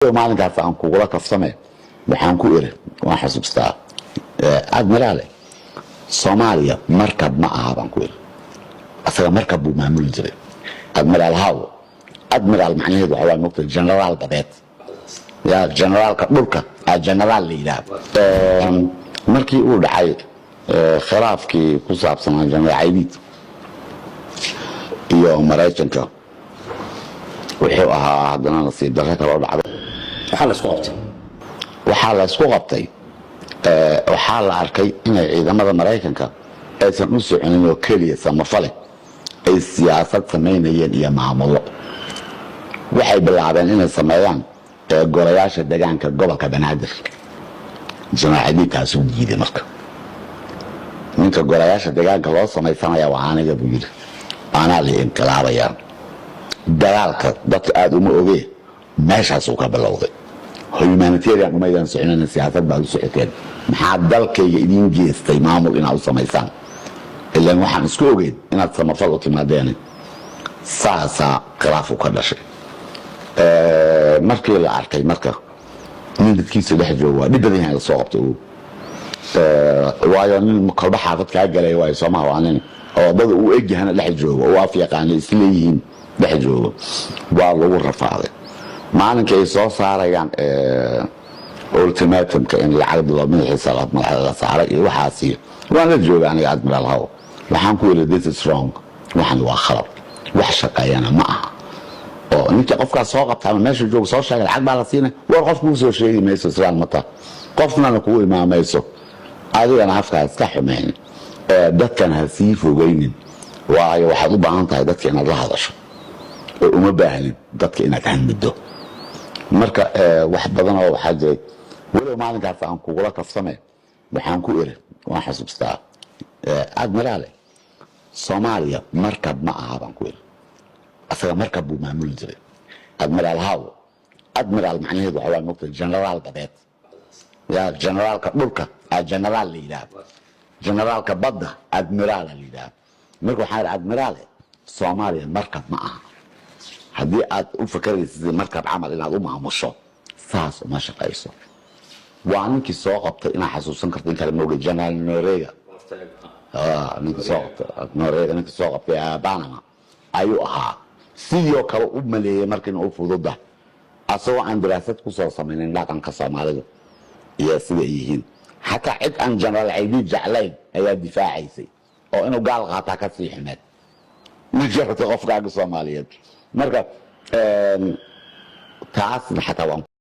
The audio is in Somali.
walow maalinkaas aan kugula kafsamay waxaan ku iri waan xasuustaa admiraale Soomaaliya markab ma aha baan ku iri asaga markab buu maamuli jiray admiraal hawo admiraal macnaheedu waxa waa noqday generaal badeed ya generaalka dhulka generaal leeyahay markii uu dhacay khilaafkii ku saabsanaa generaal Aydid iyo Mareykanka wuxuu ahaa haddana nasiib darro kale oo dhacday waxaa la isku qabtay waxaa la arkay inay ciidamada Mareykanka aysan u soconin oo kaliya samafale ay siyaasad sameynayeen iyo maamulo waxay bilaabeen inay sameeyaan golayaasha deegaanka gobolka Banaadir jamaacaddii uu diiday marka ninka golayaasha deegaanka loo sameeyay waa aniga buu yiri ana la inqilaabayaan dagaalka dadka aad uma ogee meeshaas uu ka bilowday humanitarian uma aydan soconin siyaasad baa u socoteen maxaa dalkayga idin geestay maamul inaad u samaysaan ilaan waxaan isku ogeyn inaad samafal u timaadeen saasa khilaaf ka dhashay markii la arkay marka nin dadkiisa dhex jooga waa dhibadii la soo qabtay waayo nin kolba xaafad ka galay waa Soomaaliya waa nin oo dad uu eegyahan dhex jooga oo af yaqaan isleeyihiin dhex jooga waa lagu rafaaday maalinka ay soo saarayaan ultimatumka in lacag biloobin xisaab madaxda saaray iyo waxaasi waan la joogaa aniga admiraal hawo waxaan ku yiri this is wrong waxaan waa khalad wax shaqeeyana ma aha oo ninka qofka soo qabta meesha joog soo sheegay lacag baa la siinay war qofku soo sheegay meesha islaan mata qofna ku imaamayso adigana afka iska xumeyn dadkan ha sii fogeynin waayo waxaad u baahan tahay dadka inaad la hadasho oo uma baahnin dadka inaad hanmido marka wax badan oo waxa jiray walow maalinkaas aan kugula kafsamay waxaan ku iri waan xasuustaa admiraale Soomaaliya markab ma aha baan ku iri asaga markab buu maamuli jiray admiraal hawo admiraal macnaheedu waxa waa noqday generaal badeed ya generaalka dhulka generaal leeyahay generaalka badda admiraal leeyahay marka waxaan admiraale Soomaaliya markab ma aha haddii aad u fakaraysid markab camal inaad u maamusho saas uma shaqayso waa ninkii soo qabtay inaa xasuusan kartin kale mooga General Noriega ninkii soo qabtay Panama ayuu ahaa sidoo kale u maleeyay markii uu fududa asoo aan daraasad ku soo sameeyay dhaqanka Soomaalida iyo sida ay yihiin hatta cid aan General Aydid jeclayn ayaa difaacaysay oo inuu gaal qaata ka sii ximeed نجحت قفقاق الصوماليات مركب تاس حتى